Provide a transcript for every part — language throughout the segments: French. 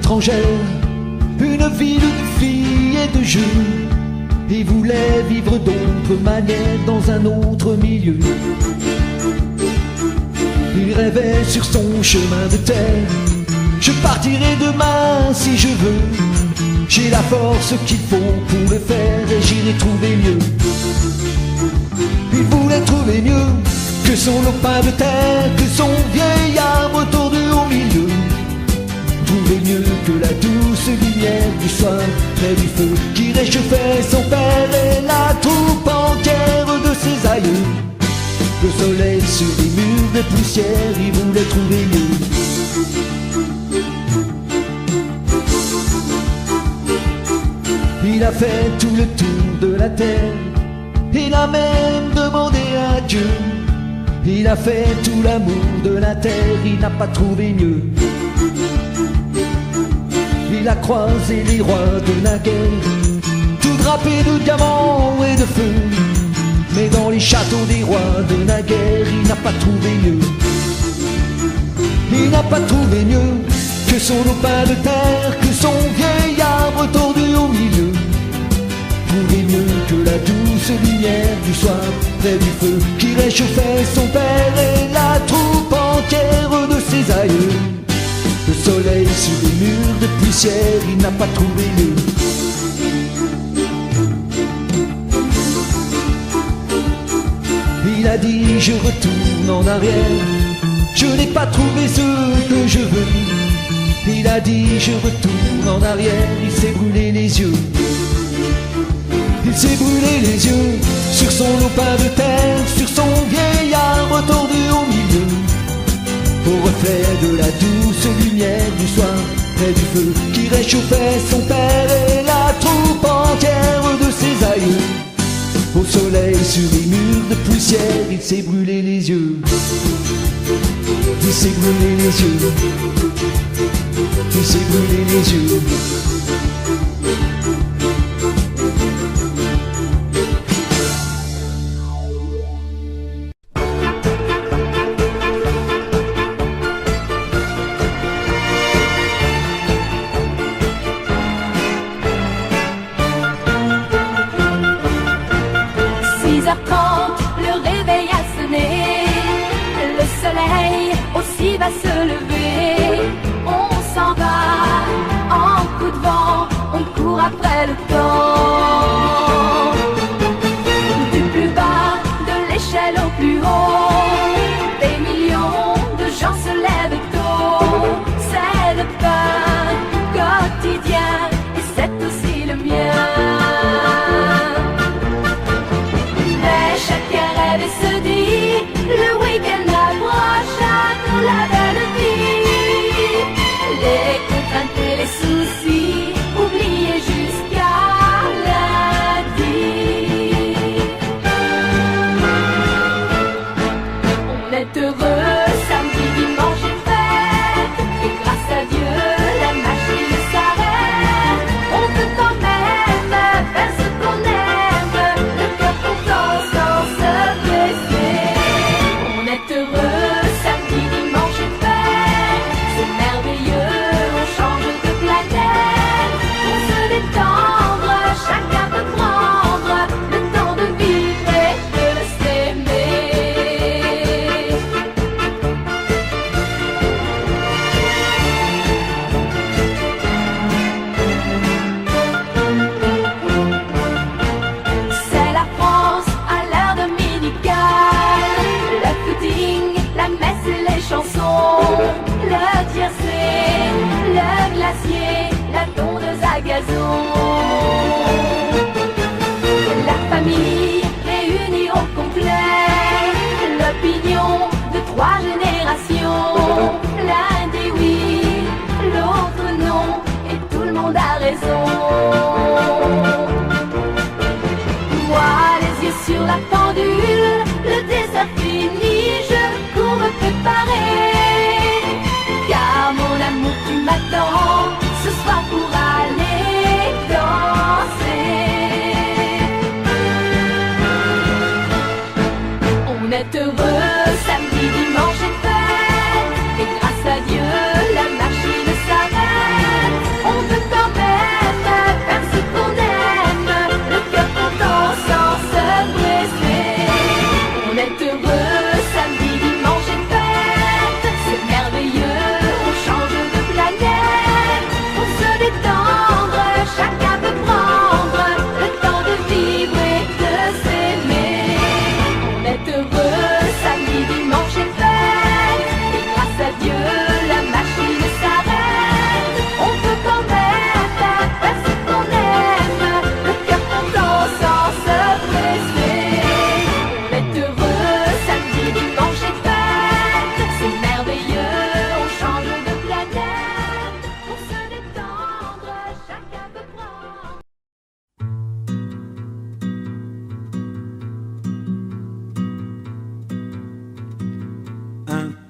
étrangère, une ville de filles et de jeux. Il voulait vivre d'autres manières dans un autre milieu. Il rêvait sur son chemin de terre. Je partirai demain si je veux. J'ai la force qu'il faut pour le faire et j'irai trouver mieux. Il voulait trouver mieux que son lopin de terre, que son vieil arbre tordu au milieu. Trouver mieux que la douce lumière du soir près du feu qui réchauffait son père et la troupe entière de ses aïeux. Le soleil sur les murs de poussière, il voulait trouver mieux. Il a fait tout le tour de la terre, il a même demandé à Dieu. Il a fait tout l'amour de la terre, il n'a pas trouvé mieux. Il a croisé les rois de la guerre, tout drapés de diamants et de feu. Mais dans les châteaux des rois de la guerre, il n'a pas trouvé mieux. Il n'a pas trouvé mieux que son lopin de terre, que son vieil arbre tordu au milieu. Trouver mieux que la douce lumière du soir près du feu qui réchauffait son père et la troupe entière de ses aïeux. Le soleil sur les murs de poussière, il n'a pas trouvé mieux. Il a dit je retourne en arrière, je n'ai pas trouvé ce que je veux. Il a dit je retourne en arrière, il s'est brûlé les yeux. Il s'est brûlé les yeux sur son lopin de terre, sur son vieil arbre tordu au milieu. Au reflet de la douce lumière du soir près du feu qui réchauffait son père et la troupe entière de ses aïeux. Au soleil sur les murs de poussière, il s'est brûlé les yeux. Il s'est brûlé les yeux. Il s'est brûlé les yeux. Va se lever, on s'en va, en coup de vent, on court après le temps. Du plus bas de l'échelle au plus haut, des millions de gens se lèvent tôt. C'est le pain quotidien et c'est aussi le mien. Mais chacun rêve et se dit, le week-end approche à nous la belle vie. Les contraintes et les soucis, oubliés jusqu'à lundi. On est heureux, samedi, dimanche et fête. Et grâce à Dieu, la machine s'arrête. On peut quand même faire ce qu'on aime, le cœur content sans se blesser. On est heureux, samedi, dimanche et fête. C'est merveilleux, on change de planète. On se détendre, chacun peut prendre le temps de vivre et de s'aimer. C'est la France à l'heure dominicale, le footing, la messe et les chansons, le tiercé, le glacier, la tondeuse à gazon. La famille réunie au complet, l'opinion de 3 générations. L'un dit oui, l'autre non, et tout le monde a raison. Moi, les yeux sur la pendule, le dessert fini, je cours me préparer. Car mon amour, tu m'attends ce soir pour aller danser. On est heureux, samedi, dimanche et fête. Et grâce à Dieu, la machine s'arrête.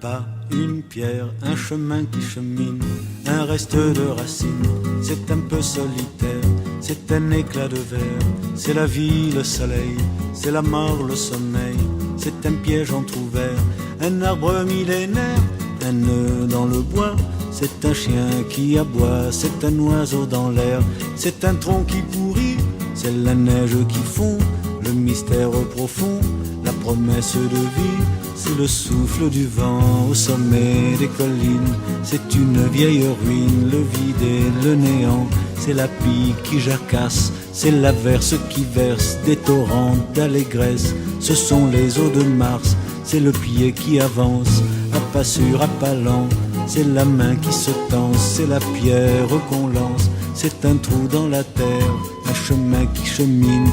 pas, une pierre, un chemin qui chemine, un reste de racines. C'est un peu solitaire, c'est un éclat de verre. C'est la vie, le soleil, c'est la mort, le sommeil. C'est un piège entrouvert, un arbre millénaire, un nœud dans le bois. C'est un chien qui aboie, c'est un oiseau dans l'air. C'est un tronc qui pourrit, c'est la neige qui fond. Le mystère profond, la promesse de vie, c'est le souffle du vent au sommet des collines. C'est une vieille ruine, le vide et le néant. C'est la pie qui jacasse, c'est l'averse qui verse des torrents d'allégresse. Ce sont les eaux de Mars, c'est le pied qui avance, à pas sûr, à pas lent. C'est la main qui se tend, c'est la pierre qu'on lance. C'est un trou dans la terre, un chemin qui chemine,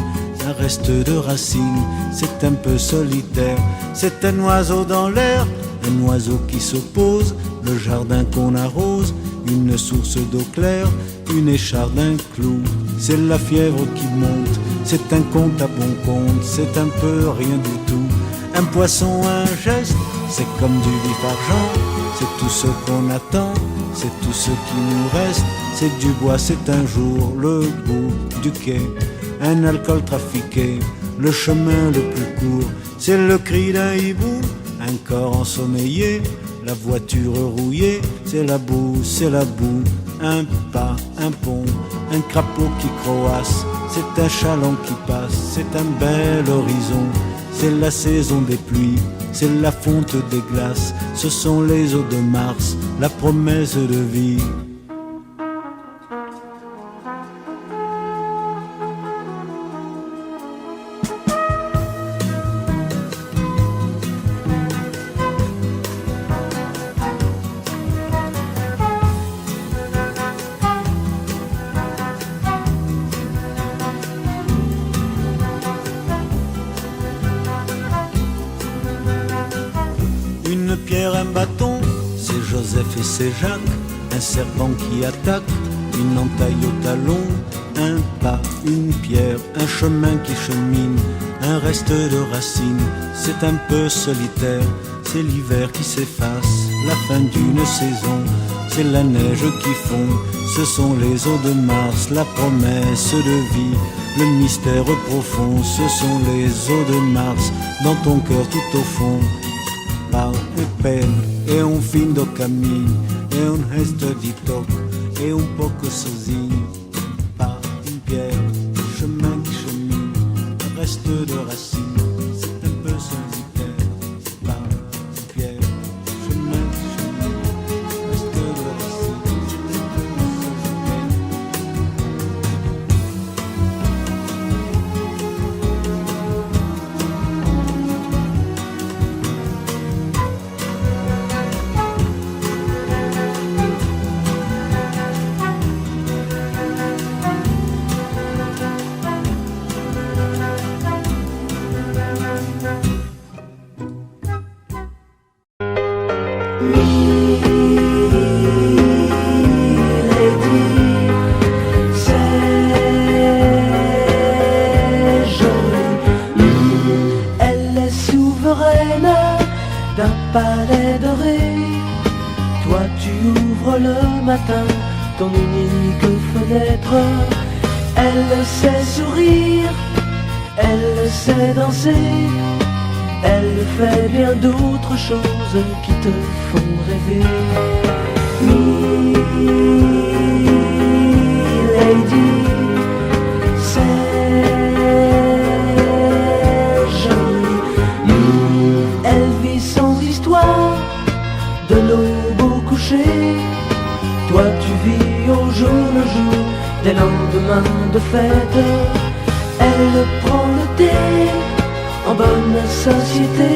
un reste de racines, c'est un peu solitaire. C'est un oiseau dans l'air, un oiseau qui s'oppose, le jardin qu'on arrose, une source d'eau claire, une écharde, un clou. C'est la fièvre qui monte, c'est un conte à bon compte, c'est un peu rien du tout. Un poisson, un geste, c'est comme du vif argent, c'est tout ce qu'on attend, c'est tout ce qui nous reste. C'est du bois, c'est un jour le bout du quai, un alcool trafiqué, le chemin le plus court. C'est le cri d'un hibou, un corps ensommeillé, la voiture rouillée. C'est la boue, c'est la boue, un pas, un pont, un crapaud qui croasse. C'est un chaland qui passe, c'est un bel horizon. C'est la saison des pluies, c'est la fonte des glaces. Ce sont les eaux de Mars, la promesse de vie. Une pierre, un bâton, c'est Joseph et c'est Jacques. Un serpent qui attaque, une entaille au talon. Un pas, une pierre, un chemin qui chemine, un reste de racines. C'est un peu solitaire, c'est l'hiver qui s'efface, la fin d'une saison. C'est la neige qui fond, ce sont les eaux de Mars, la promesse de vie. Le mystère profond, ce sont les eaux de Mars, dans ton cœur tout au fond. E un fin do caminho, e un resto di toco, e un pouco sozinho. Pas une pierre, chemin qui chemine, un reste de racines, c'est un peu solitaire. Pas une pierre, chemin qui chemine, un reste de racines, c'est un peu solitaire. D'un palais doré, toi tu ouvres le matin ton unique fenêtre. Elle sait sourire, elle sait danser, elle fait bien d'autres choses qui te font rêver. Milady, de l'aube au coucher. Toi tu vis au jour le jour des lendemains de fête. Elle prend le thé en bonne société.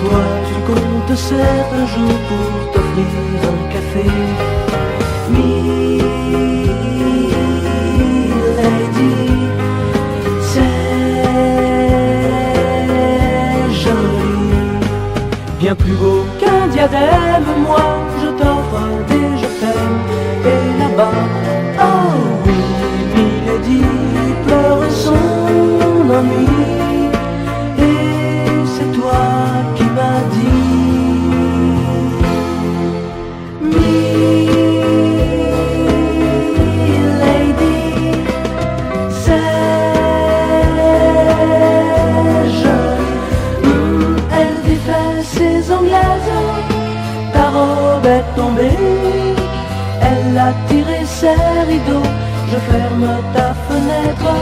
Toi tu comptes certains jours pour t'offrir un café. Milady, c'est joli, bien plus beau qu'un diadème. Moi je t'offre des je t'aime. Et là-bas, oh oui, Milady pleure son ennui. Et c'est toi qui m'as dit tomber. Elle a tiré ses rideaux, je ferme ta fenêtre.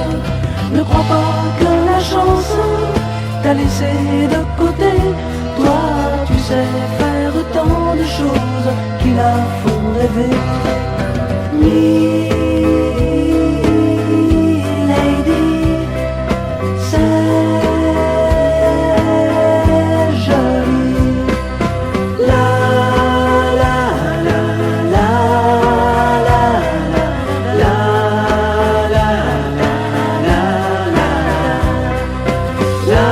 Ne crois pas que la chance t'a laissé de côté. Toi, tu sais faire tant de choses qui la font rêver. Milady, c'est joli. La la la la la la la la la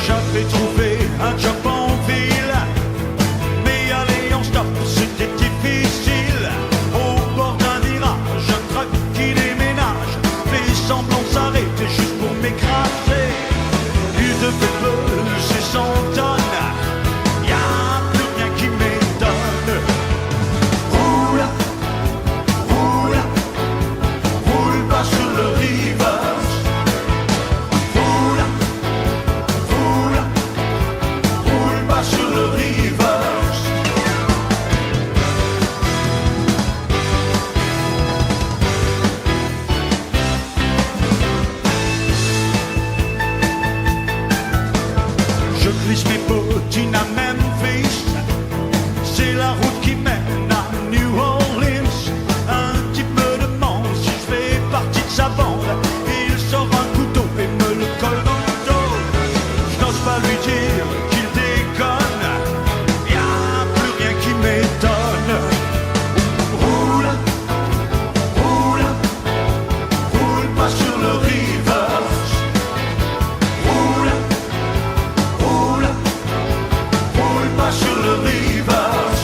J'avais trouvé un job en ville, mais aller en stop c'était difficile. Au bord d'un virage, un truck qui déménage fait semblant de s'arrêter juste pour m'écraser. Il devait peser 100 tonnes, y'a plus rien qui m'étonne. Roule, roule, roule pas sur le reverse. Roule, roule, roule pas sur le reverse. Je glisse mes bottines à Memphis, c'est la route qui mène à New Orleans. Un type me demande si je fais partie de sa bande. Il sort un couteau et me le colle dans le dos. Je n'ose pas lui dire qu'il déconne, y'a plus rien qui m'étonne. Roule, roule, roule pas sur le reverse. Roule, roule, roule pas sur le reverse.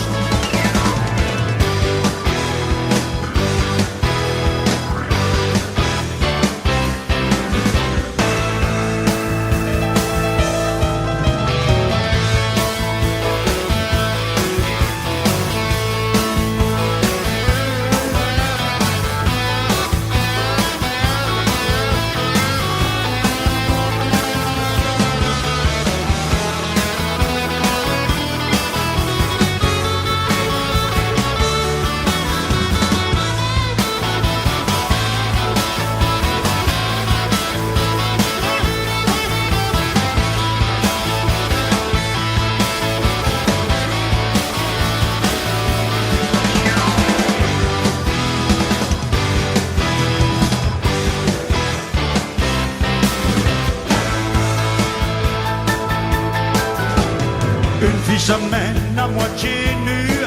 Une fille s'amène à moitié nue,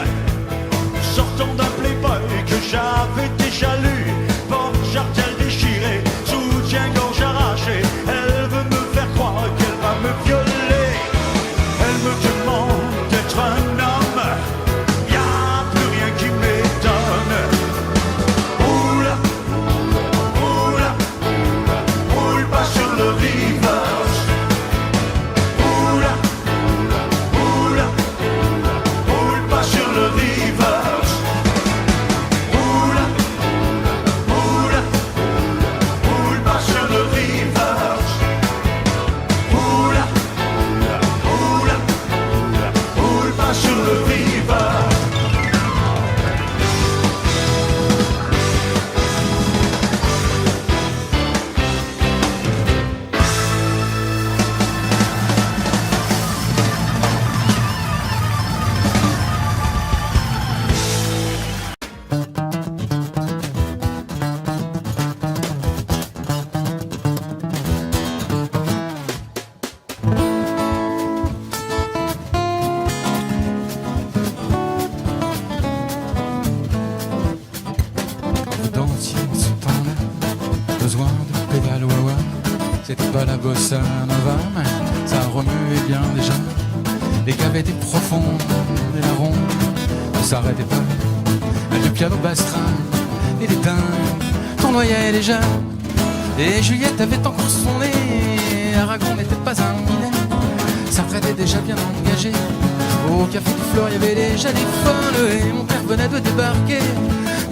sortant d'un playboy que j'avais déjà lu. Porte-jartel déchiré, soutien-gorge arraché. Elle veut me faire croire qu'elle va me violer. Elle me demande d'être un homme, y'a plus rien qui m'étonne. Roule, roule, roule pas sur le reverse. Roule, roule, roule pas sur le reverse. Roule, roule, roule pas sur le reverse. Roule, roule, roule pas sur le reverse. C'était pas la bossa nova, mais ça remuait bien déjà. Les caves étaient profondes et la ronde ne s'arrêtait pas. Le piano bastrin et les dingues tournoyaient déjà. Et Juliette avait encore son nez. Aragon n'était pas un minet. Ça était déjà bien engagé. Au café du Flore, il y avait déjà des folles. Et mon père venait de débarquer.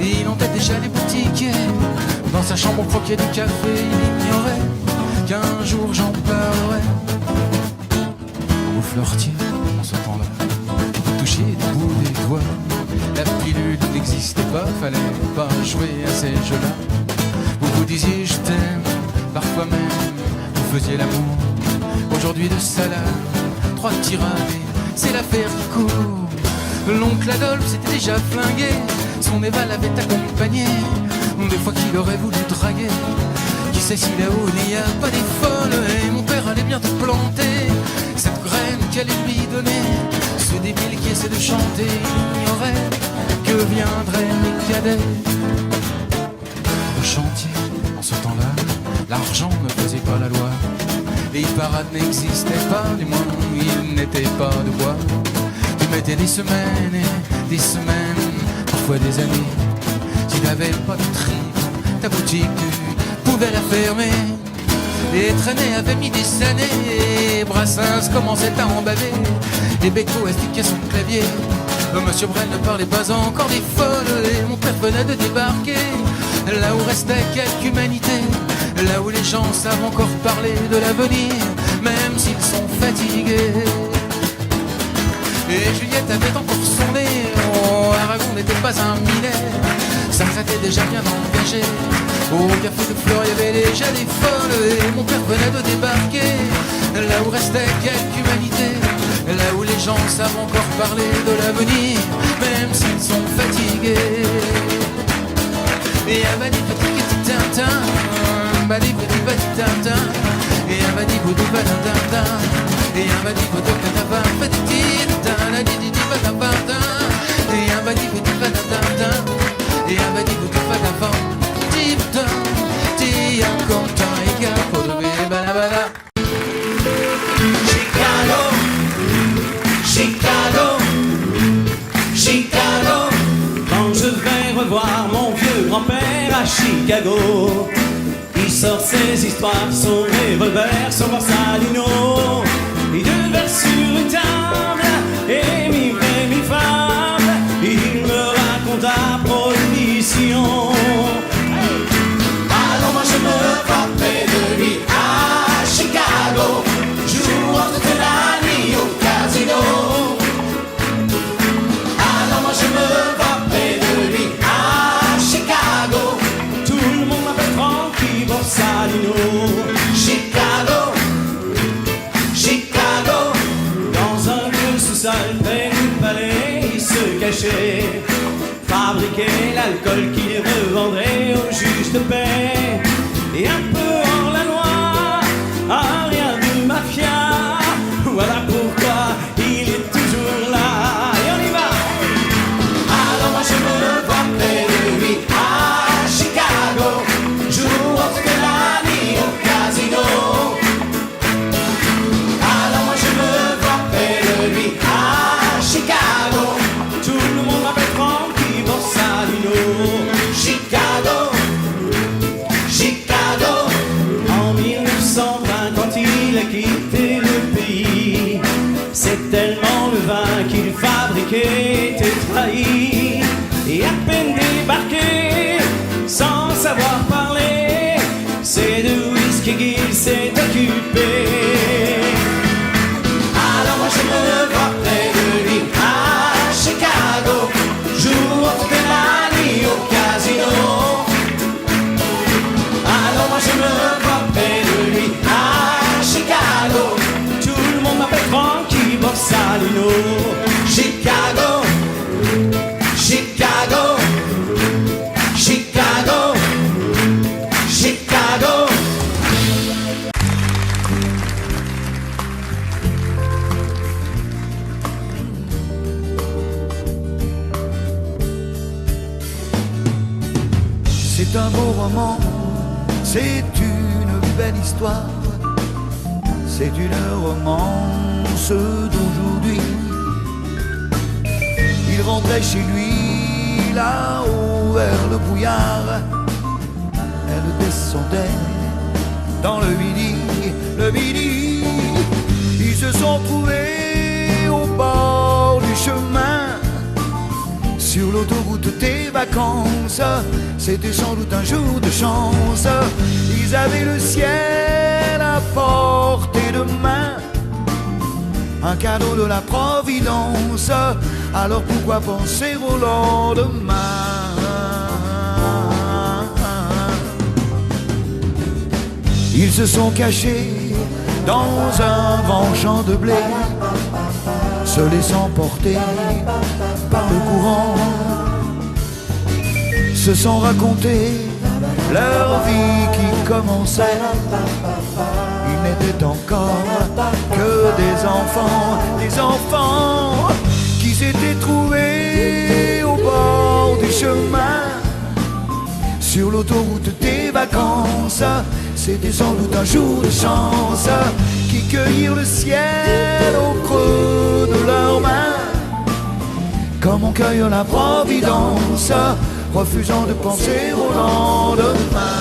Il hantait déjà les boutiquiers. Dans sa chambre, on croquait du café. Il ignorait qu'un jour j'en parlerai. Au Fleuretier, en ce temps-là, vous touchiez des bouts des doigts. La pilule n'existait pas, fallait pas jouer à ces jeux-là. Vous vous disiez je t'aime, parfois même vous faisiez l'amour. Aujourd'hui de salade, 3 tiradés, c'est l'affaire qui court. L'oncle Adolphe s'était déjà flingué, son Eva l'avait accompagné. Des fois qu'il aurait voulu draguer. Qui sait si là-haut il n'y a pas des folles. Et mon père allait bientôt planter cette graine qu'elle lui donner. Ce débile qui essaie de chanter ignorait que viendraient les cadets. Le chantier, en ce temps-là, l'argent ne faisait pas la loi. Les parades n'existaient pas, du moins il n'était pas de bois. Tu mettais des semaines et des semaines, parfois des années. Si t'avais pas de trip, ta boutique tu pouvais la fermer. Et Traîné avait mis des années, et Brassens commençait à en baver. Et Beko expliquait son clavier. Monsieur Brel ne parlait pas encore des folles. Et mon père venait de débarquer, là où restait quelque humanité. Là où les gens savent encore parler de l'avenir, même s'ils sont fatigués. Et Juliette avait encore son nez. Oh, Aragon n'était pas un minet. Ça était déjà bien engagé. Au café de Flore, il y avait déjà des folles. Et mon père venait de débarquer, là où restait quelque humanité. Là où les gens savent encore parler de l'avenir, même s'ils sont fatigués. Et un badi petit tintin, badi petit tintin, et un badi boudou badin, et un badi boudou catapin, petit tintin, la didi badin, et un badi petit badin, et un badi boudou badin, petit tintin, tia content et capo de balabala. Chicago, Chicago, Chicago. Quand je vais revoir mon vieux grand-père à Chicago, il sort ses histoires, son revolver, son Borsalino. Il devait sur une table et mille femmes. Il me raconte à prohibition. Alors moi je me frappais de lui à Chicago, jouant toute la nuit au casino. Alors moi je me frappais de lui à Chicago, tout le monde m'appelle Frankie Borsalino. Chicago, Chicago, dans un vieux sous-sol près du palais, il se cachait, fabriquait l'alcool qu'il revendrait au juge de paix. Et un peu hors la loi, ah, rien de mafia, voilà pourquoi il est toujours là. Et on y va. Alors moi je me vois près de lui à Chicago, jouant toute la nuit au casino. Alors moi je me vois près de lui à Chicago, tout le monde m'appelle Frankie Borsalino. Chicago, Chicago, en 1920 quand il a quitté le pays, c'est tellement le vin qu'il fabriquait était trahi. Et à peine débarqué, sans savoir parler, c'est de whisky qu'il s'est occupé. Alors moi je me vois près de lui à Chicago, jouant toute la nuit au casino. Alors moi je me vois près de lui à Chicago, tout le monde m'appelle Frankie Borsalino. Chicago, Chicago, Chicago, Chicago. C'est un beau roman, c'est une belle histoire, c'est une romance ceux d'aujourd'hui. Il rentrait chez lui là-haut vers le brouillard. Elle descendait dans le midi, le midi. Ils se sont trouvés au bord du chemin, sur l'autoroute des vacances. C'était sans doute un jour de chance. Ils avaient le ciel à portée de main, un cadeau de la Providence. Alors pourquoi penser au lendemain? Ils se sont cachés dans un grand champ de blé, se laissant porter par le courant, se sont racontés leur vie qui commençait. Ils n'étaient encore que des enfants qui s'étaient trouvés au bord du chemin, sur l'autoroute des vacances. C'était sans doute un jour de chance, qui cueillirent le ciel au creux de leurs mains, comme on cueille la Providence, refusant de penser au lendemain.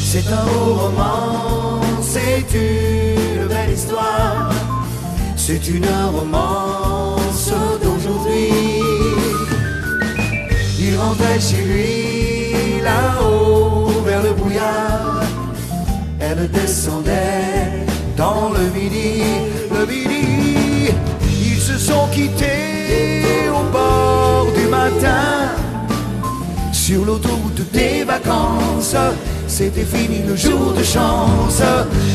C'est un beau roman, c'est une belle histoire, c'est une romance d'aujourd'hui. Il rentrait chez lui là-haut vers le brouillard. Elle descendait dans le midi, le midi. Ils se sont quittés au bord du matin, sur l'autoroute des vacances. C'était fini le jour de chance.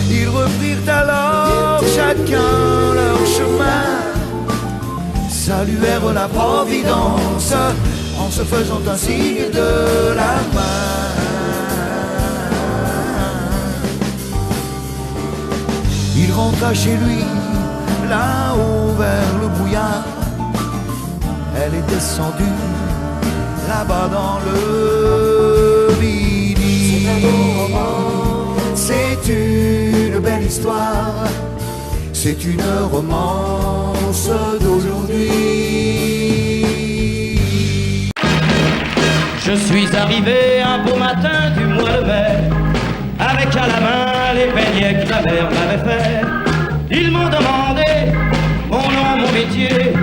Ils reprirent alors chacun leur chemin, saluèrent la Providence en se faisant un signe de la main. Il rentra chez lui là-haut vers le brouillard. Elle est descendue là-bas dans le midi. C'est une belle histoire, c'est une romance d'aujourd'hui. Je suis arrivé un beau matin du mois de mai, avec à la main les beignets que la mère m'avait fait. Ils m'ont demandé mon nom, mon métier,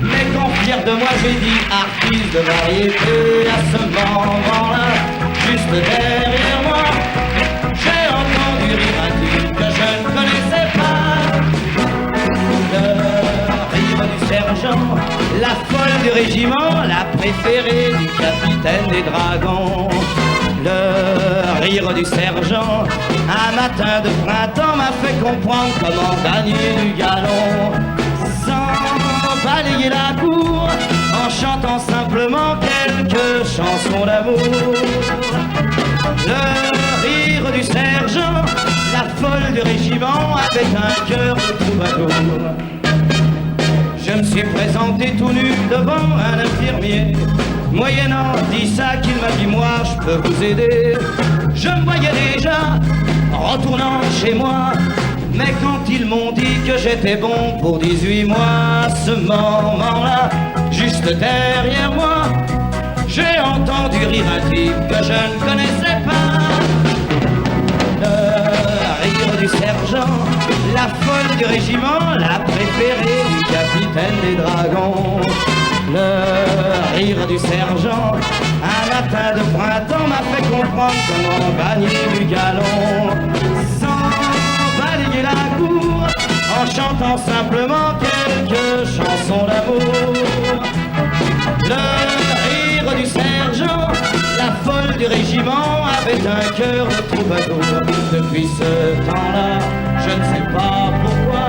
mais quand fier de moi j'ai dit artiste de variété. À ce moment-là, juste derrière moi, j'ai entendu rire un type que je ne connaissais pas. Le rire du sergent, la folle du régiment, la préférée du capitaine des dragons. Le rire du sergent, un matin de printemps, m'a fait comprendre comment gagner du galon sans balayer la cour, en chantant simplement quelques chansons d'amour. Le rire du sergent, la folle du régiment, avec un cœur de troubadour. Je me suis présenté tout nu devant un infirmier, moyennant 10 sacs, il m'a dit moi je peux vous aider. Je me voyais déjà retournant chez moi, mais quand ils m'ont dit que j'étais bon pour 18 mois, à ce moment-là, juste derrière moi, j'ai entendu rire un type que je ne connaissais pas. Le rire du sergent, la folle du régiment, la préférée du capitaine des dragons. Le rire du sergent, un matin de printemps, m'a fait comprendre comment gagner du galon sans balayer la cour, en chantant simplement quelques chansons d'amour. Le rire du sergent, la folle du régiment, avait un cœur de troubadour. Depuis ce temps-là, je ne sais pas pourquoi,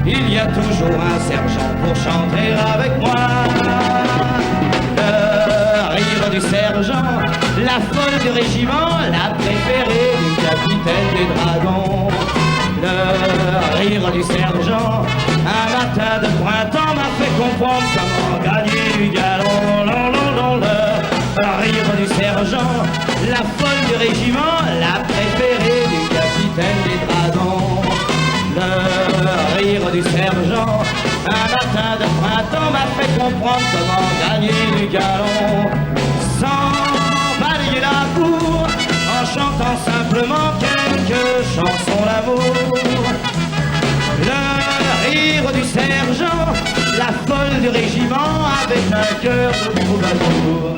il y a toujours un sergent pour chanter avec moi. Le rire du sergent, la folle du régiment, la préférée du capitaine des dragons. Le rire du sergent, un matin de printemps, m'a fait comprendre comment gagner du galon. Le rire du sergent, la folle du régiment, la préférée Un matin de printemps m'a fait comprendre comment gagner du galon sans balayer la cour, en chantant simplement quelques chansons d'amour. Le rire du sergent, la folle du régiment, avec un cœur de troubadour.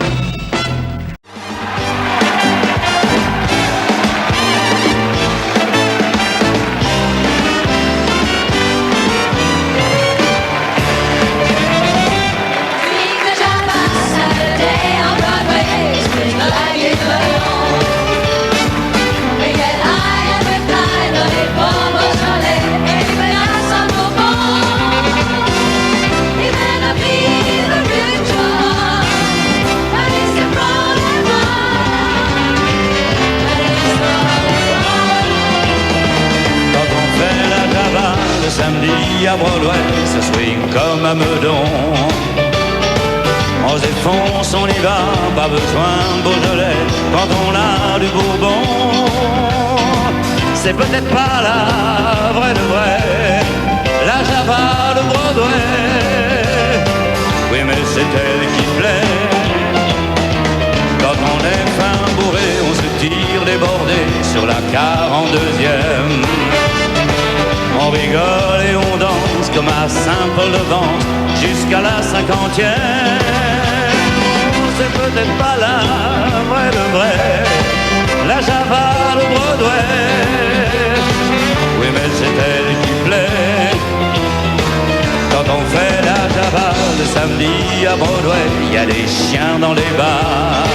Samedi à Broadway, ça swing comme à Meudon. On se défonce, on y va, pas besoin de Beaujolais quand on a du Bourbon. C'est peut-être pas la vraie de vraie, la Java de Broadway. Oui, mais c'est elle qui plaît. Quand on est fin bourré, on se tire débordé sur la 42e. On rigole et on danse comme à Saint-Paul-de-Vence jusqu'à la 50e. C'est peut-être pas la vraie de vraie, la Java de Broadway. Oui, mais c'est elle qui plaît. Quand on fait la Java le samedi à Broadway, il y a des chiens dans les bars.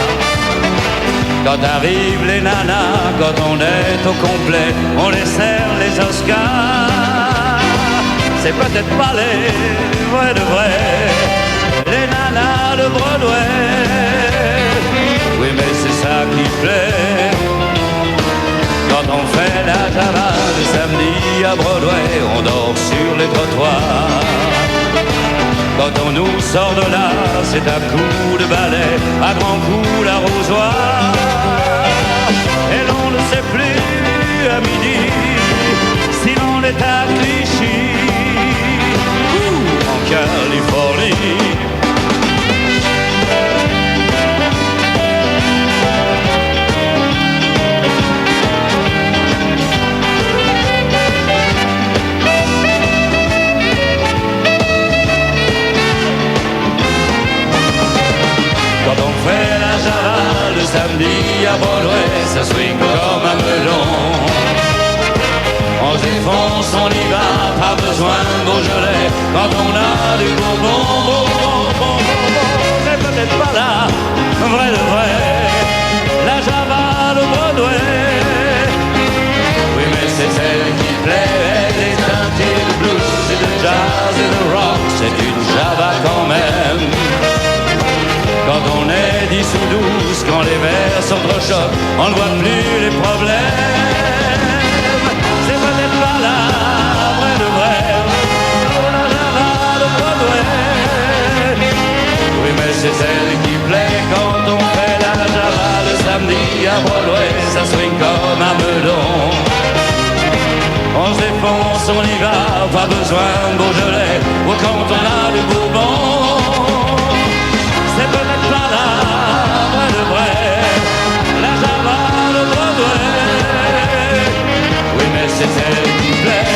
Quand arrivent les nanas, quand on est au complet, on les sert les Oscars. C'est peut-être pas les vrais de vrais, les nanas de Broadway. Oui, mais c'est ça qui plaît. Quand on fait la Java le samedi à Broadway, on dort sur les trottoirs. Quand on nous sort de là, c'est à coups de balai, à grands coups d'arrosoir. Et l'on ne sait plus à midi si l'on est à Clichy ou en Californie. Quand on fait la Java le samedi à Broadway, ça swing comme un melon. On se défonce, on y va, pas besoin de Beaujolais quand on a du Bourbon. C'est peut-être pas la vraie de vraie, la Java de Broadway. Oui, mais c'est celle qui plaît, elle est teintée de blues et de jazz et de rock, c'est une Java quand même. Quand on est 10 ou 12, quand les verres s'entrechoquent, on ne voit plus les problèmes. C'est peut-être pas la vraie de vraie, la Java de Broadway. Oui, mais c'est celle qui plaît quand on fait la Java le samedi à Broadway. Ça swing comme un Meudon. On se défonce, on y va, pas besoin de Beaujolais ou quand on a du Bourbon. C'est peut-être pas la vraie de vraie, la Java de Broadway. Oui, mais c'est celle qui plaît.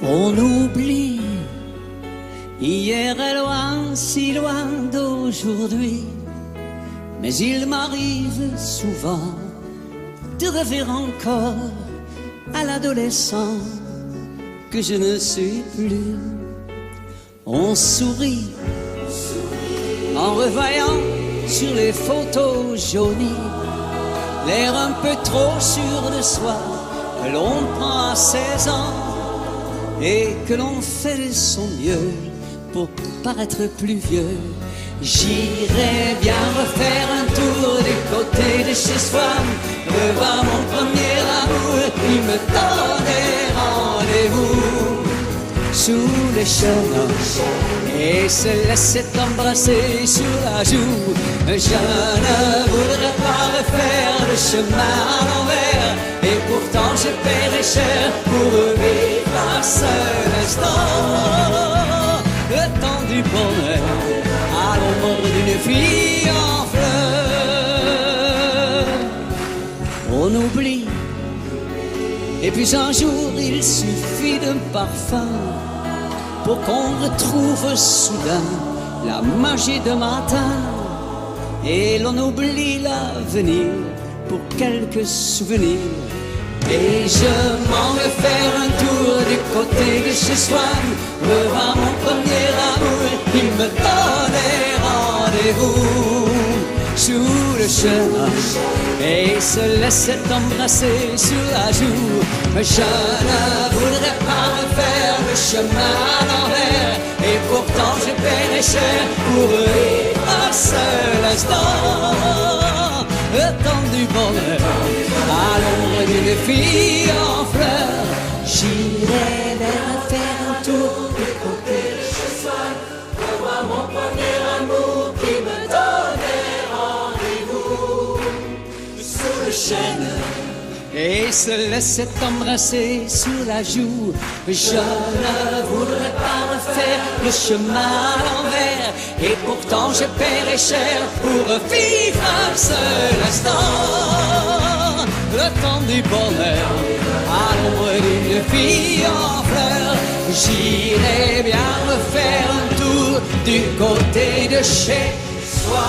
On oublie hier est loin, si loin d'aujourd'hui. Mais il m'arrive souvent de rêver encore à l'adolescent que je ne suis plus. On sourit en revoyant sur les photos jaunies l'air un peu trop sûr de soi que l'on prend à 16 ans et que l'on fait de son mieux pour paraître plus vieux. J'irai bien refaire un tour du côté de chez soi, revoir mon premier amour qui me donnait rendez-vous sous les chemins et se laisser embrasser sur la joue. Je ne voudrais pas refaire le chemin à l'envers, et pourtant je paierais cher pour vivre un seul instant. Le temps du bonheur à l'ombre d'une fille en fleurs. On oublie, et puis un jour il suffit d'un parfum pour qu'on retrouve soudain la magie de matin. Et l'on oublie l'avenir pour quelques souvenirs. Et je m'en vais faire un tour du côté de chez soi, revoir mon premier amour qui me donnait rendez-vous sous le chemin et se laissait embrasser sur la joue. Je ne voudrais pas refaire le chemin à l'envers, et pourtant je paierais cher pour vivre un seul instant. Le temps du bonheur à l'ombre d'une fille en fleurs. J'irai vers faire un tour du côté de chez soi, revoir mon premier amour qui me donnait rendez-vous sous le chêne et se laissait embrasser sur la joue. Je ne voudrais pas refaire le chemin à l'envers, et pourtant je paierais cher pour vivre un seul instant. Le temps du bonheur à l'ombre d'une fille en fleurs. J'irai bien me faire un tour du côté de chez soi.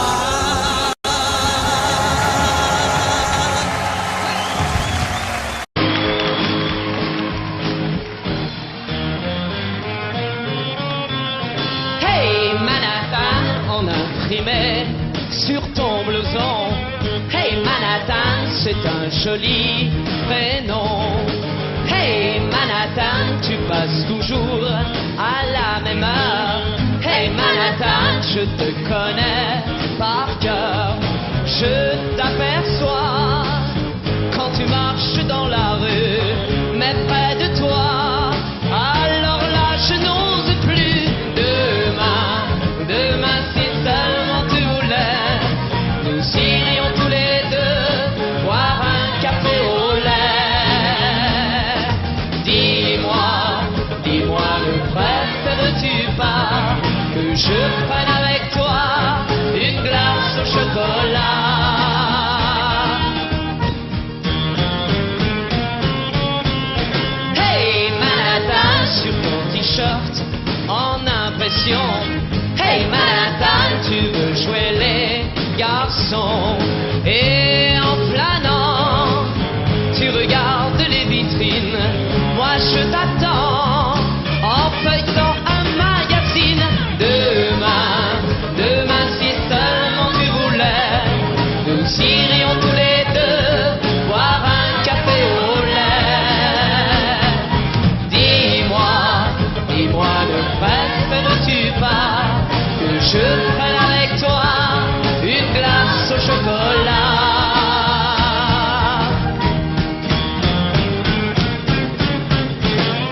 Sur ton blouson, hey Manhattan, c'est un joli prénom. Hey Manhattan, tu passes toujours à la même heure. Hey Manhattan, je te connais par cœur. Je t'aperçois quand tu marches dans la rue, mais près de toi, alors là je n'ose plus. Demain si seulement tu voulais, nous irions tous les deux boire un café au lait. Dis-moi, ne préfères-tu pas que je prenne avec toi une glace au chocolat? Hey Manhattan, sur ton t-shirt en impression. Hey Manhattan, tu veux jouer les garçons, et en flânant, tu regardes les vitrines. Moi je t'attends en feuilletant un magazine. Demain si seulement tu voulais, nous irions tous les deux boire un café au lait. Dis-moi, ne préfères-tu pas que je prenne avec toi une glace au chocolat?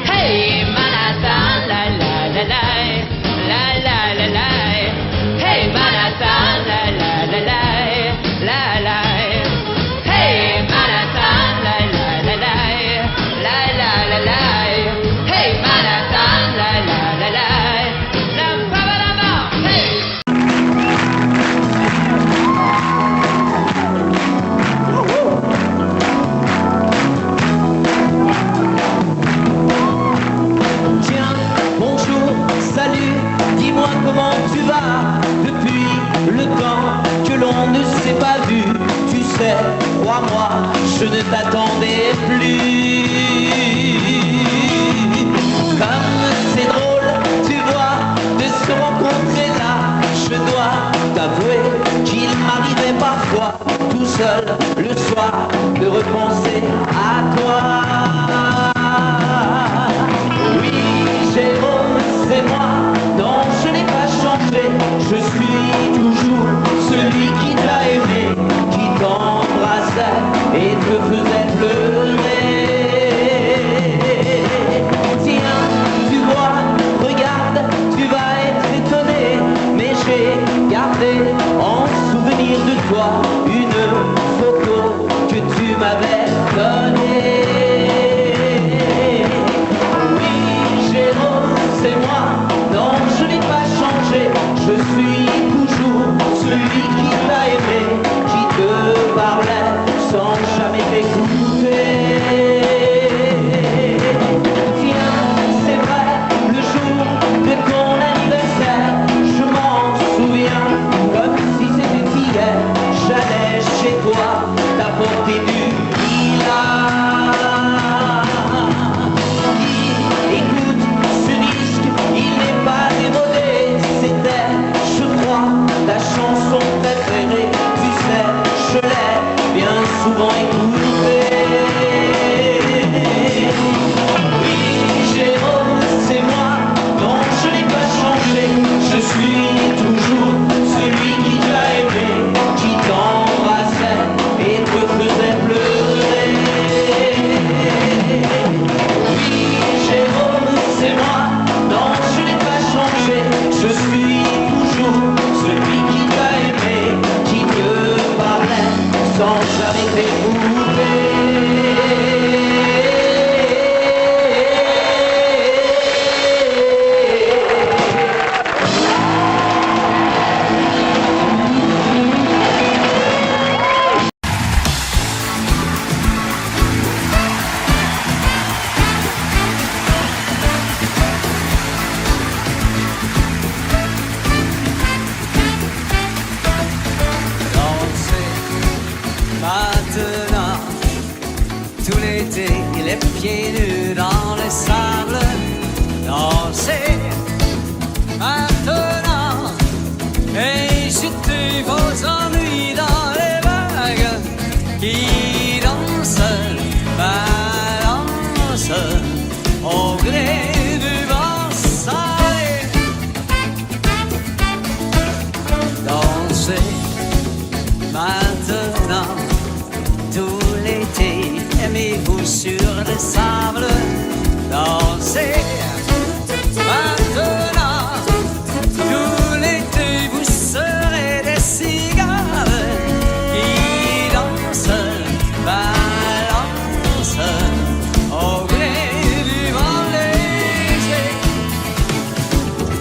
Hey Manhattan, la la la la, la la la la. Hey Manhattan, la la la la, la la. Hey Manhattan, la la la la, la la la la. Hey Manhattan, la la la la. Dis-moi comment tu vas depuis le temps que l'on ne s'est pas vu. Tu sais, crois-moi, je ne t'attendais plus. Comme c'est drôle, tu vois, de se rencontrer là. Je dois t'avouer qu'il m'arrivait parfois, tout seul le soir, de repenser à toi. Oui, Jérôme, c'est moi. Non, je n'ai pas changé, je suis toujours celui qui t'a aimé, qui t'embrassait et te faisait pleurer. Tiens, tu vois, des murs. Écoute ce disque, il n'est pas démodé. C'était, je crois, ta chanson préférée. Tu sais, je l'ai bien souvent écoutée. Oui, Jérôme, c'est moi, non, je n'ai pas changé. Je suis toujours celui qui t'a aimé, qui t'embrassait et te faisait pleurer. Oui, Jérôme, c'est moi, non, je n'ai pas changé. Je suis toujours celui qui t'a aimé, qui te parlait sans jamais t'écouter. Maintenant, tout l'été, les pieds nus dans les sables. Dansez maintenant et jetez vos ennuis dans les vagues qui dansent, balancent au gré du vent salé. Dansez maintenant, tout l'été, aimez-vous sur le sable. Dansez maintenant, tout l'été, vous serez des cigales qui dansent, balancent au gré du vent léger.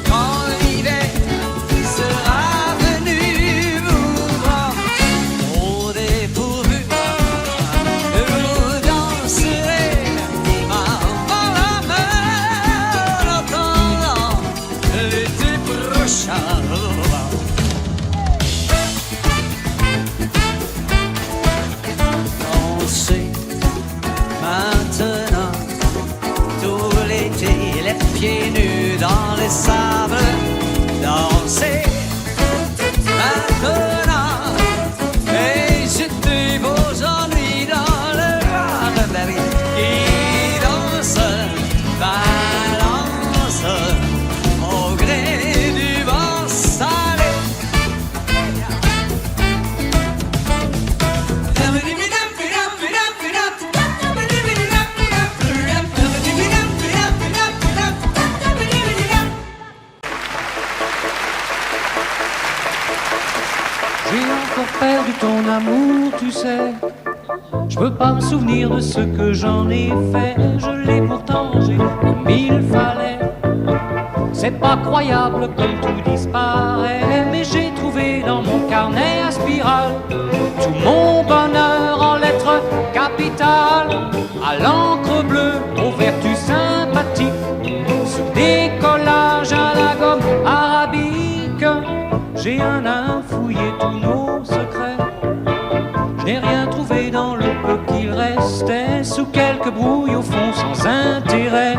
Quand l'hiver sera venu vous prendre au dépourvu, vous danserez main dans la main en attendant l'été prochain. Dansez maintenant, tout l'été, les pieds nus dans les sables. Dansez maintenant et jetez vos ennuis dans le vent qui danse, balance au gré du vent salé. J'ai encore perdu ton amour, tu sais. Je peux pas me souvenir de ce que j'en ai fait. Je l'ai pourtant rangé comme il fallait. C'est pas croyable comme tout disparaît. Mais j'ai trouvé dans mon carnet à spirale tout mon bonheur en lettres capitales, à l'encre bleue, aux vertus sympathiques, sous des collages à la gomme arabique. J'ai un à fouiller tous nos secrets. Je n'ai rien trouvé dans le peu qu'il restait, sous quelques brouilles au fond sans intérêt.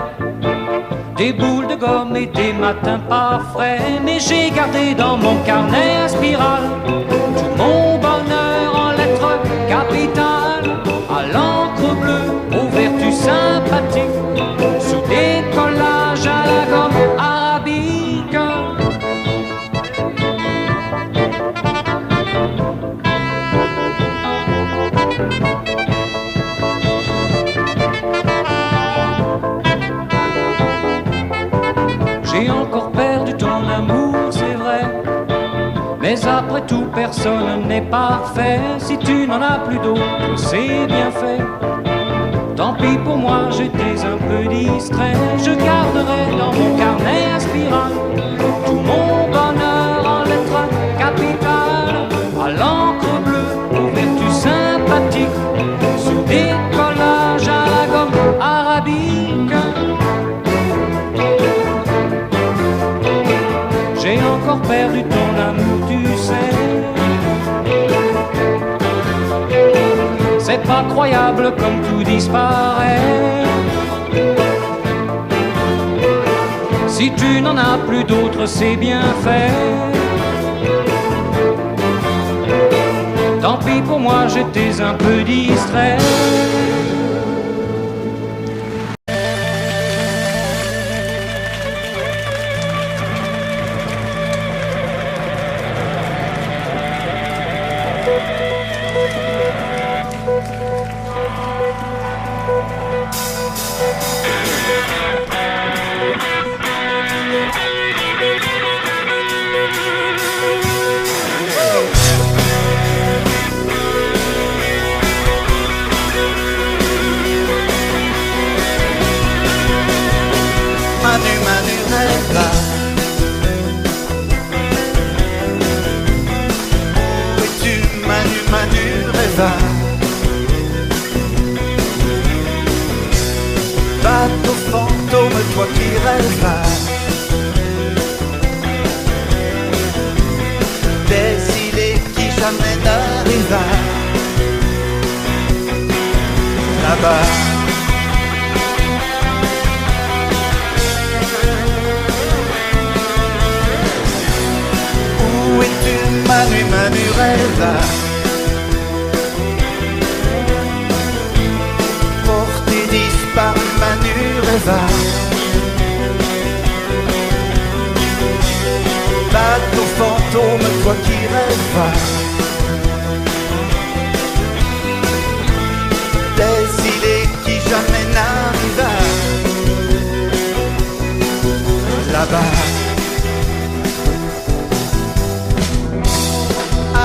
Des boules de gomme et des matins pas frais. Mais j'ai gardé dans mon carnet à spirale tout mon bonheur en lettres capitales, à l'encre bleue, aux vertus sympathiques, sous des collages à la gomme arabique. J'ai encore perdu ton amour, c'est vrai. Mais après tout, personne n'est parfait. Si tu n'en as plus d'autre, c'est bien fait. Tant pis pour moi, j'étais un peu distrait. Je garderai dans mon carnet à spirale tout mon bonheur en lettres capitales, à l'encre bleue, aux vertus sympathiques, sous des collages à la gomme arabique. J'ai encore perdu ton amour, tu sais. c'est pas croyable comme tout disparaît. Si tu n'en as plus d'autres, c'est bien fait. Tant pis pour moi, j'étais un peu distrait. Bateau fantôme, toi qui rêves, des îles qui jamais n'arrivent là-bas. Où es-tu, Manu, rêve? Disparu, Manu, rêva. Bateau fantôme, toi qui rêves, des îles qui jamais n'arrivent là-bas.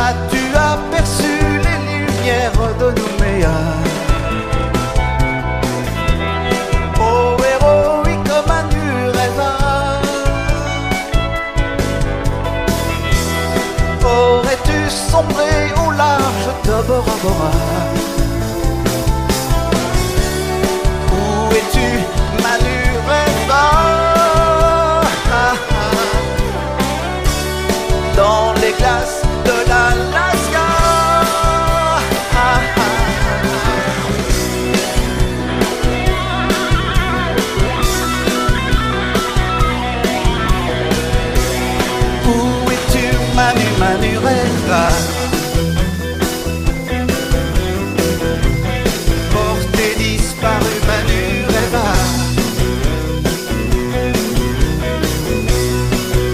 As-tu aperçu les lumières de Nouméa? Aurais-tu sombré au large de Bora Bora? Où es-tu, Manu, rêva? Dans les glaces de l'Alaska. Manu, rêva. Porté disparu, Manu, rêva.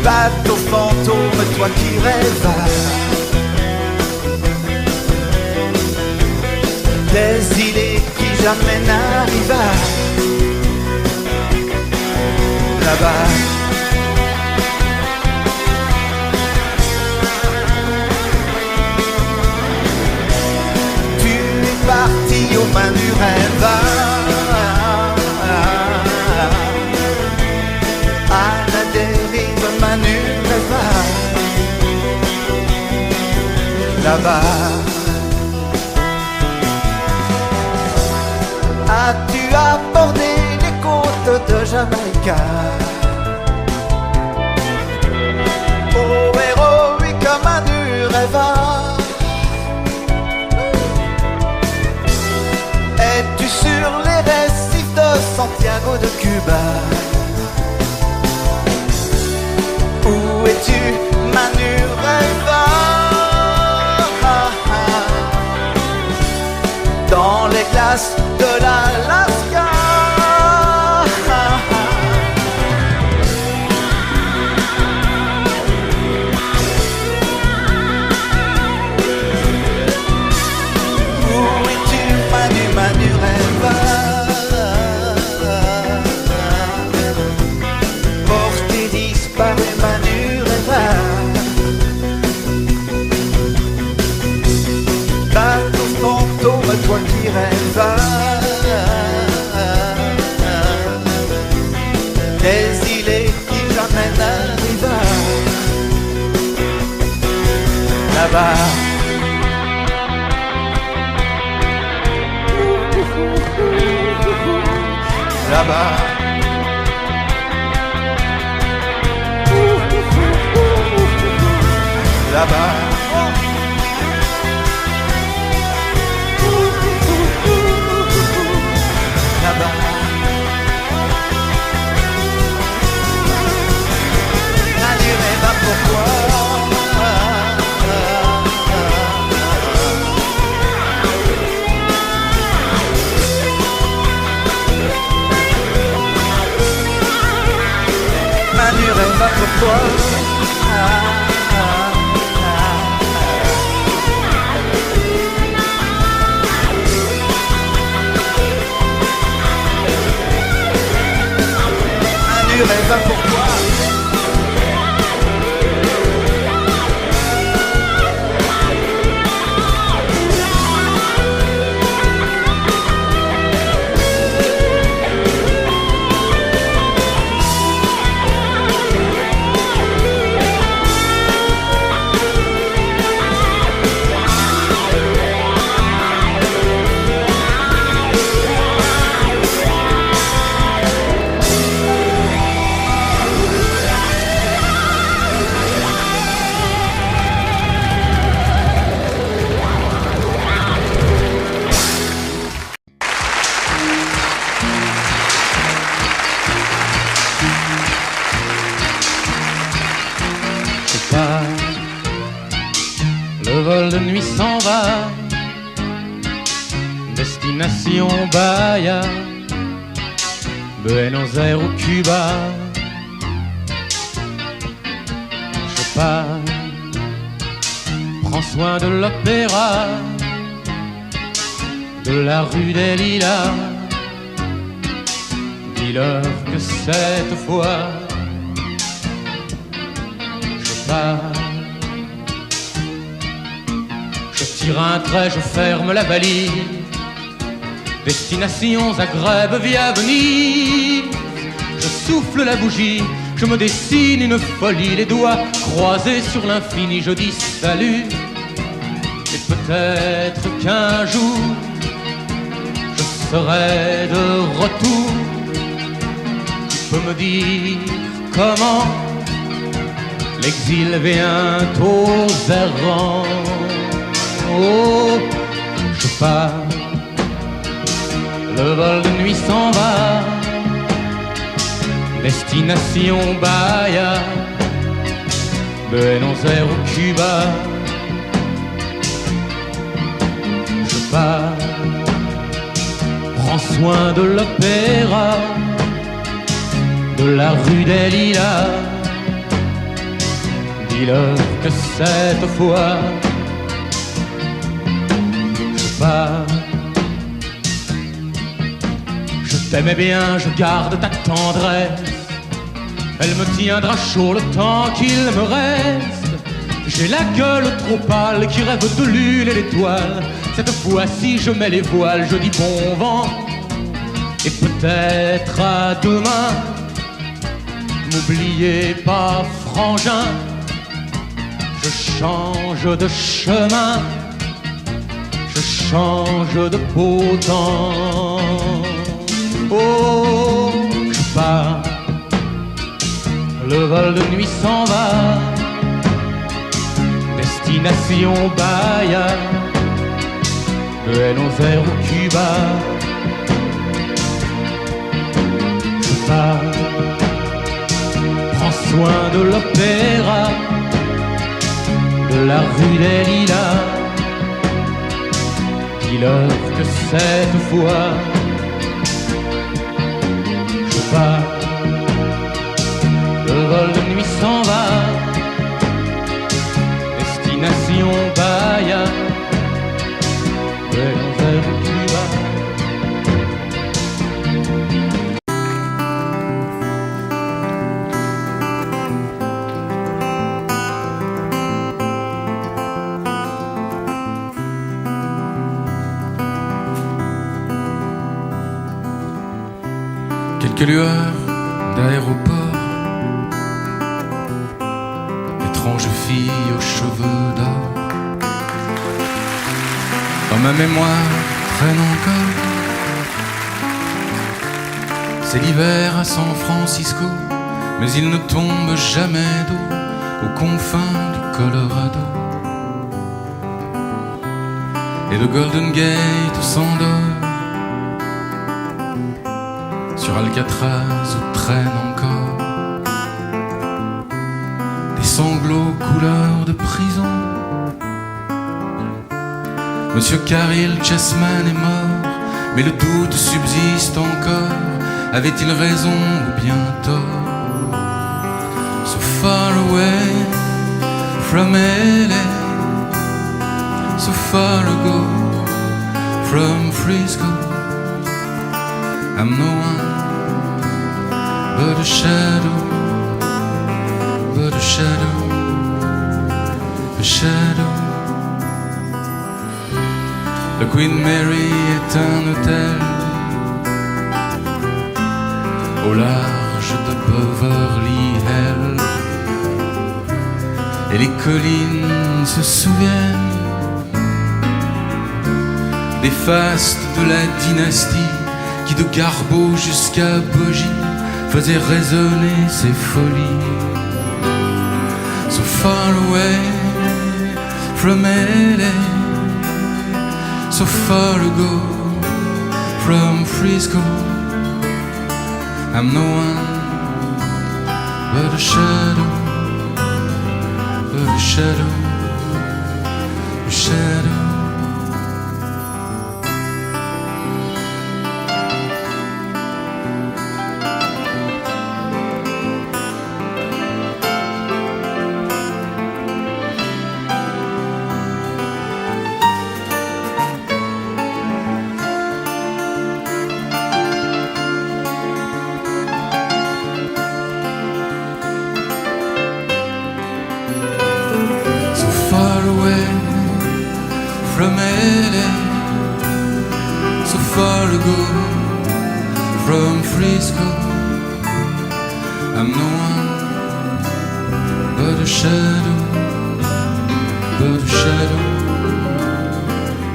Bateau fantôme, toi qui rêves, des îles qui jamais n'arrivent là-bas. Parti au Manu, rêve, à la dérive, Manu, rêve, là-bas. As-tu abordé les côtes de Jamaïque? Oh, héroïque Manu, rêve. Es-tu sur les récifs de Santiago de Cuba? Où es-tu, Manu, rêve? Dans les glaces de l'Alaska. Manu, rêve. Porté disparu, Manu, rêve. Bateau fantôme, toi qui rêves, des îles qui jamais n'arrivent là-bas. Là-bas. Là-bas. sais pas pourquoi. Le vol de nuit s'en va, destination Bahia, Buenos Aires ou Cuba. Je pars, prends soin de l'opéra, de la rue des Lilas. Dis-leur que cette fois, je pars. Je tire un trait, je ferme la valise. Destination Zagreb via Venise. Je souffle la bougie, je me dessine une folie. Les doigts croisés sur l'infini, je dis salut. Et peut-être qu'un jour je serai de retour. Tu peux me dire comment l'exil vient aux errants. Oh, je pars, le vol de nuit s'en va, destination Bahia, Buenos Aires ou Cuba. Je pars, prends soin de l'opéra, de la rue des Lilas. Dis-leur que cette fois, je t'aimais bien, je garde ta tendresse. Elle me tiendra chaud le temps qu'il me reste. J'ai la gueule trop pâle qui rêve de l'huile et l'étoile. Cette fois-ci je mets les voiles, je dis bon vent. Et peut-être à demain. N'oubliez pas frangin, je change de chemin. Je change de beau temps. Oh, je pars, le vol de nuit s'en va, destination Bahia, Buenos Aires ou Cuba. Je pars, prends soin de l'opéra, de la rue des Lilas. Dis-leur que cette fois, je pars, le vol de nuit s'en va, destination Bahia, Buenos Aires ou Cuba. Quelques lueurs d'aéroport, étrange fille aux cheveux d'or. Dans ma mémoire traîne encore, c'est l'hiver à San Francisco, mais il ne tombe jamais d'eau aux confins du Colorado. Et de Golden Gate s'endort, sur Alcatraz où traînent encore des sanglots couleur de prison. Monsieur Caril Chessman est mort, mais le doute subsiste encore. Avait-il raison ou bien tort? So far away from LA, so far ago from Frisco, I'm no one but a shadow, but a shadow, a shadow. Le Queen Mary est un hôtel au large de Beverly Hills, et les collines se souviennent des fastes de la dynastie qui de Garbeau jusqu'à Bogie faisait résonner ses folies. So far away from LA, so far ago from Frisco, I'm no one but a shadow, but a shadow, a shadow. From LA, so far ago from Frisco, I'm no one but a shadow, but a shadow,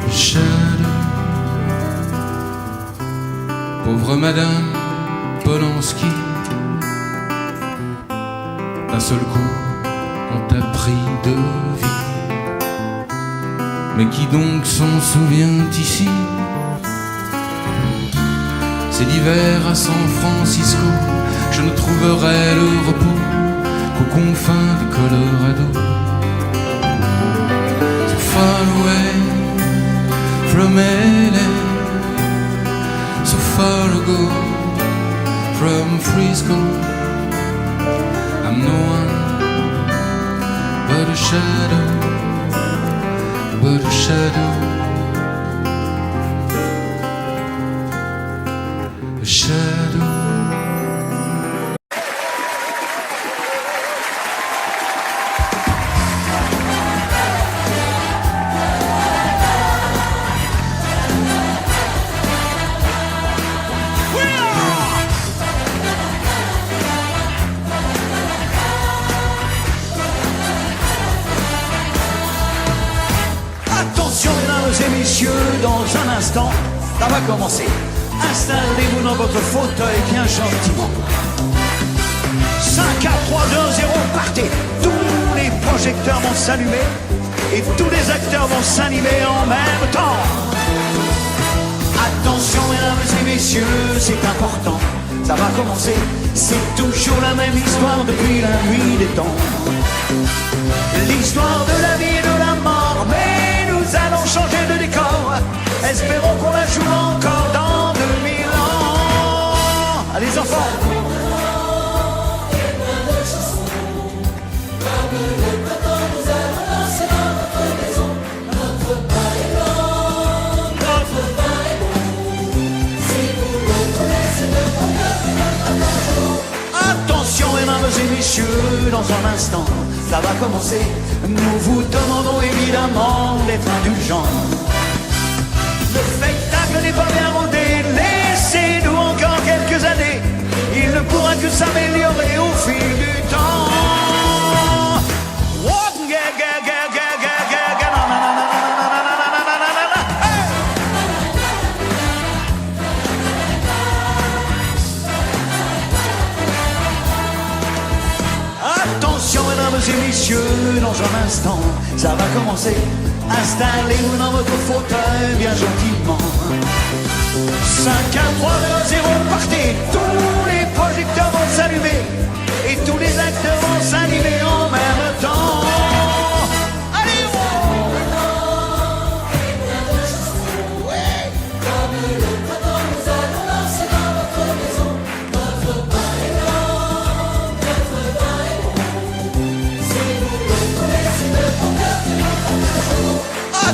a shadow. Pauvre Madame Polanski, d'un seul coup on t'a pris de vie. Mais qui donc s'en souvient ici? C'est l'hiver à San Francisco, je ne trouverai le repos qu'aux confins du Colorado. So far away from LA, so far ago from Frisco, I'm no one but a shadow, but a shadow, a shadow. Dans un instant, ça va commencer. Installez-vous dans votre fauteuil bien gentiment. 5, 4, 3, 2, 0, partez. Tous les projecteurs vont s'allumer et tous les acteurs vont s'animer en même temps. Attention mesdames et messieurs, c'est important. Ça va commencer. C'est toujours la même histoire depuis la nuit des temps. L'histoire de la vie et de la mort, mais nous allons changer de décor. Espérons qu'on la joue encore dans 2000 ans. Allez enfants. Attention mesdames et messieurs, dans un instant, ça va commencer. Nous vous demandons évidemment d'être indulgents. Le spectacle n'est pas bien rodé, laissez-nous encore quelques années. Il ne pourra que s'améliorer au fil du temps. Attention mesdames et messieurs, dans un instant, ça va commencer. Installez-vous dans votre fauteuil bien gentiment. 5, 4, 3, 2, 0, partez. Tous les projecteurs vont s'allumer et tous les acteurs vont s'animer en même temps. Allez,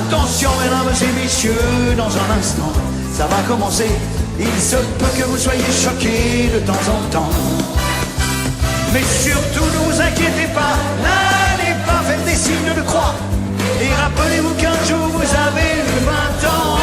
attention mesdames et messieurs. messieurs, dans un instant, ça va commencer. Il se peut que vous soyez choqués de temps en temps. Mais surtout ne vous inquiétez pas, n'allez pas faire des signes de croix. Et rappelez-vous qu'un jour vous avez eu 20 ans.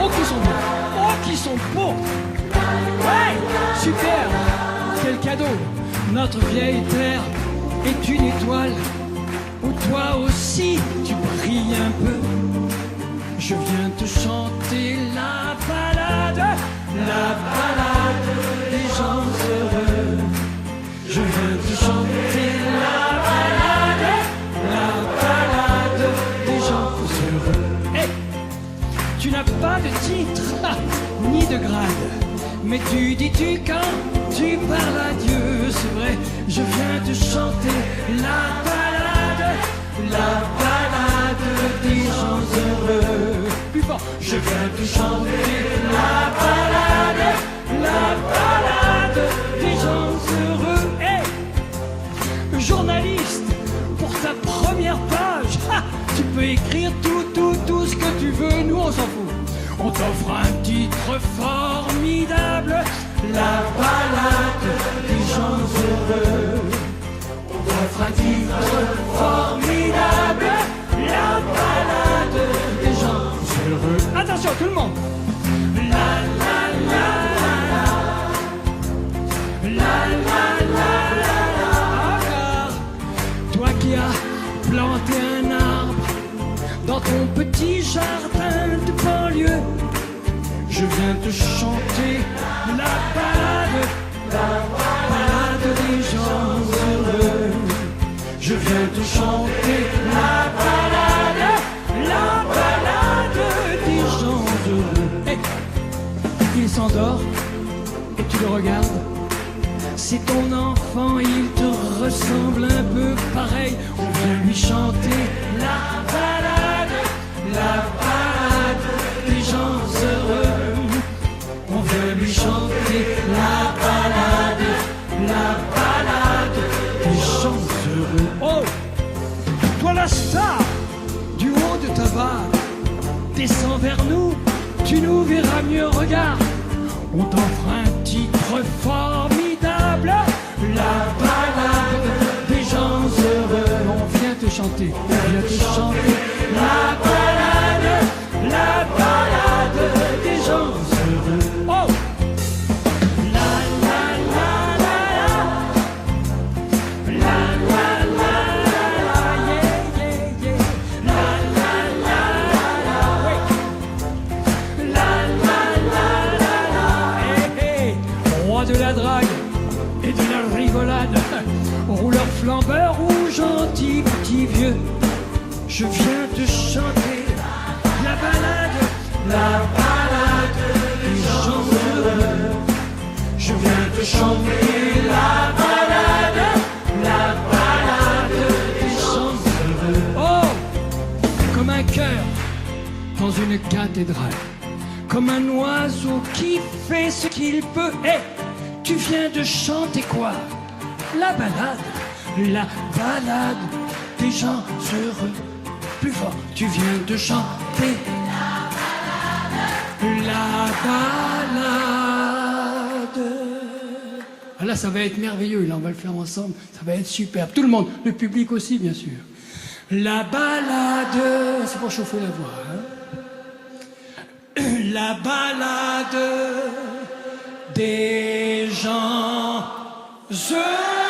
Oh, qu'ils sont beaux! Oh, qu'ils sont beaux! Ouais! Super! Quel cadeau! Notre vieille terre est une étoile où toi aussi tu brilles un peu. Je viens te chanter la balade des gens heureux. Je viens te chanter la balade des gens heureux. Hey, tu n'as pas de titre ni de grade, mais tu dis-tu quand tu parles à Dieu, c'est vrai. Je viens te chanter la balade des gens heureux. Plus fort. Je viens te chanter la balade des gens heureux. Hey, journaliste, pour ta première page, tu peux écrire tout ce que tu veux, nous on s'en fout. On t'offre un titre formidable, la balade des gens heureux. On t'offre un titre formidable, la balade des gens heureux. Attention tout le monde. La la la la la la la la. Encore. Toi qui as planté un arbre dans ton petit jardin de banlieue, je viens te chanter la balade des gens heureux. Je viens te chanter la balade des gens heureux. Hey, il s'endort et tu le regardes. C'est ton enfant, il te ressemble un peu pareil. On vient lui chanter la balade des gens heureux. On vient lui chanter la balade des gens heureux. Oh, toi la star du haut de ta vague, descends vers nous, tu nous verras mieux. Regarde, on t'offre un titre formidable, la balade des gens heureux. On vient te chanter, la balade des gens heureux. Oh, la la la la la, la la la la, yeah yeah yeah, la la la la, oui, la la la la, hey hey, roi de la drague et de la rigolade, rouleur flambeur ou gentil petit vieux, je viens te chanter la balade des gens heureux. Je viens te chanter la balade des gens heureux. Oh, comme un cœur dans une cathédrale, comme un oiseau qui fait ce qu'il peut. Hey, tu viens de chanter quoi? La balade des gens heureux. Plus fort, tu viens de chanter la balade. Ah là, ça va être merveilleux, là, on va le faire ensemble, ça va être superbe. Tout le monde, le public aussi, bien sûr. La balade, c'est pour chauffer la voix, hein. La balade des gens heureux.